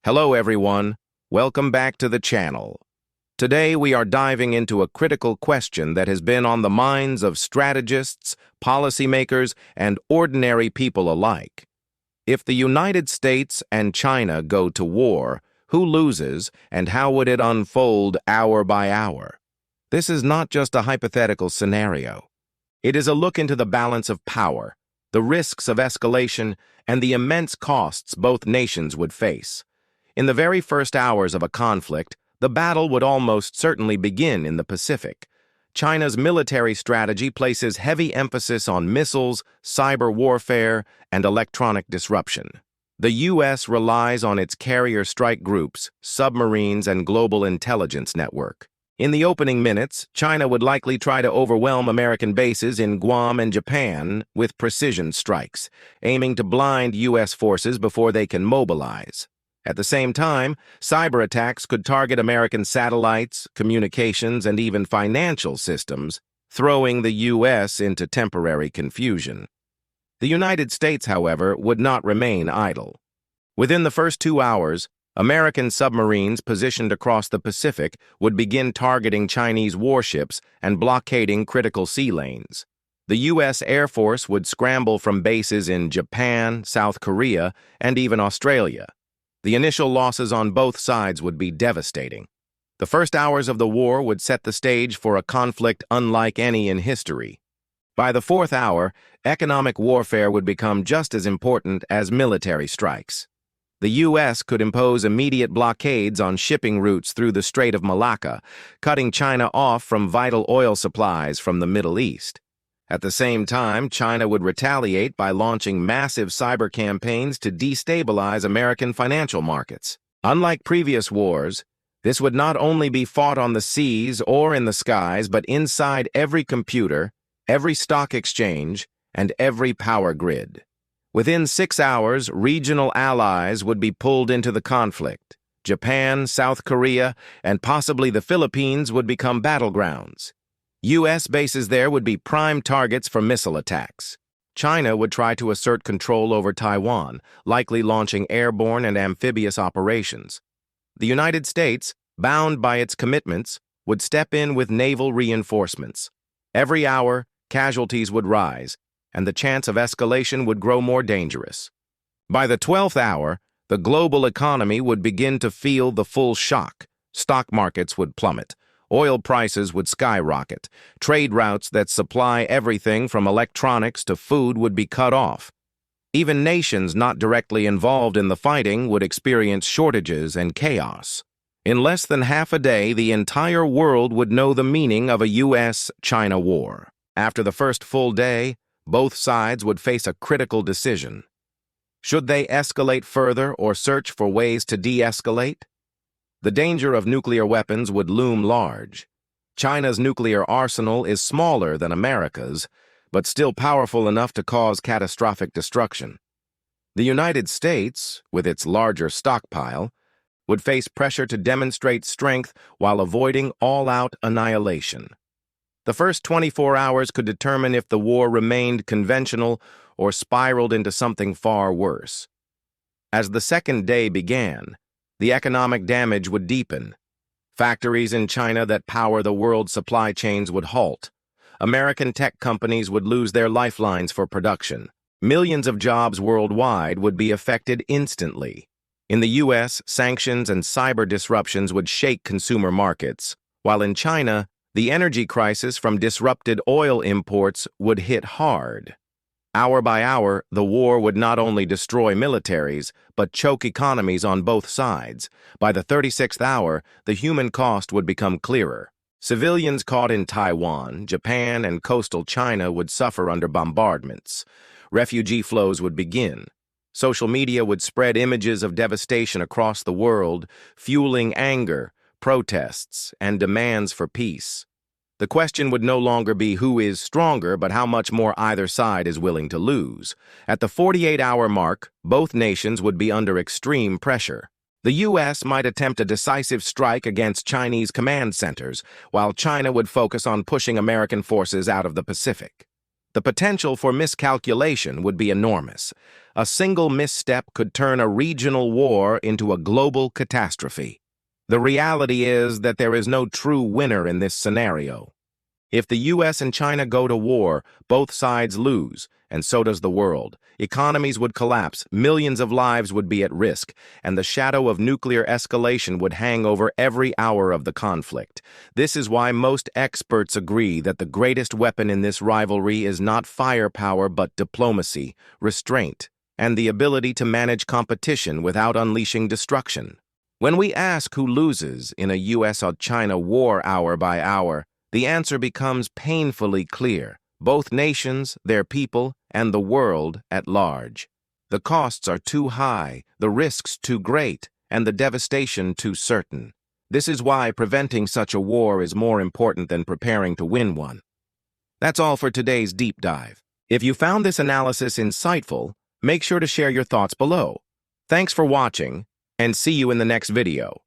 Hello everyone, welcome back to the channel. Today we are diving into a critical question that has been on the minds of strategists, policymakers, and ordinary people alike. If the United States and China go to war, who loses and how would it unfold hour by hour? This is not just a hypothetical scenario. It is a look into the balance of power, the risks of escalation, and the immense costs both nations would face. In the very first hours of a conflict, the battle would almost certainly begin in the Pacific. China's military strategy places heavy emphasis on missiles, cyber warfare, and electronic disruption. The U.S. relies on its carrier strike groups, submarines, and global intelligence network. In the opening minutes, China would likely try to overwhelm American bases in Guam and Japan with precision strikes, aiming to blind U.S. forces before they can mobilize. At the same time, cyber attacks could target American satellites, communications, and even financial systems, throwing the U.S. into temporary confusion. The United States, however, would not remain idle. Within the first 2 hours, American submarines positioned across the Pacific would begin targeting Chinese warships and blockading critical sea lanes. The U.S. Air Force would scramble from bases in Japan, South Korea, and even Australia. The initial losses on both sides would be devastating. The first hours of the war would set the stage for a conflict unlike any in history. By the fourth hour, economic warfare would become just as important as military strikes. The U.S. could impose immediate blockades on shipping routes through the Strait of Malacca, cutting China off from vital oil supplies from the Middle East. At the same time, China would retaliate by launching massive cyber campaigns to destabilize American financial markets. Unlike previous wars, this would not only be fought on the seas or in the skies, but inside every computer, every stock exchange, and every power grid. Within 6 hours, regional allies would be pulled into the conflict. Japan, South Korea, and possibly the Philippines would become battlegrounds. U.S. bases there would be prime targets for missile attacks. China would try to assert control over Taiwan, likely launching airborne and amphibious operations. The United States, bound by its commitments, would step in with naval reinforcements. Every hour, casualties would rise, and the chance of escalation would grow more dangerous. By the 12th hour, the global economy would begin to feel the full shock. Stock markets would plummet. Oil prices would skyrocket. Trade routes that supply everything from electronics to food would be cut off. Even nations not directly involved in the fighting would experience shortages and chaos. In less than half a day, the entire world would know the meaning of a U.S.-China war. After the first full day, both sides would face a critical decision. Should they escalate further or search for ways to de-escalate? The danger of nuclear weapons would loom large. China's nuclear arsenal is smaller than America's, but still powerful enough to cause catastrophic destruction. The United States, with its larger stockpile, would face pressure to demonstrate strength while avoiding all-out annihilation. The first 24 hours could determine if the war remained conventional or spiraled into something far worse. As the second day began, the economic damage would deepen. Factories in China that power the world's supply chains would halt. American tech companies would lose their lifelines for production. Millions of jobs worldwide would be affected instantly. In the U.S., sanctions and cyber disruptions would shake consumer markets, while in China, the energy crisis from disrupted oil imports would hit hard. Hour by hour, the war would not only destroy militaries, but choke economies on both sides. By the 36th hour, the human cost would become clearer. Civilians caught in Taiwan, Japan, and coastal China would suffer under bombardments. Refugee flows would begin. Social media would spread images of devastation across the world, fueling anger, protests, and demands for peace. The question would no longer be who is stronger, but how much more either side is willing to lose. At the 48-hour mark, both nations would be under extreme pressure. The U.S. might attempt a decisive strike against Chinese command centers, while China would focus on pushing American forces out of the Pacific. The potential for miscalculation would be enormous. A single misstep could turn a regional war into a global catastrophe. The reality is that there is no true winner in this scenario. If the US and China go to war, both sides lose, and so does the world. Economies would collapse, millions of lives would be at risk, and the shadow of nuclear escalation would hang over every hour of the conflict. This is why most experts agree that the greatest weapon in this rivalry is not firepower but diplomacy, restraint, and the ability to manage competition without unleashing destruction. When we ask who loses in a US or China war hour by hour, the answer becomes painfully clear. Both nations, their people, and the world at large. The costs are too high, the risks too great, and the devastation too certain. This is why preventing such a war is more important than preparing to win one. That's all for today's deep dive. If you found this analysis insightful, make sure to share your thoughts below. Thanks for watching, and see you in the next video.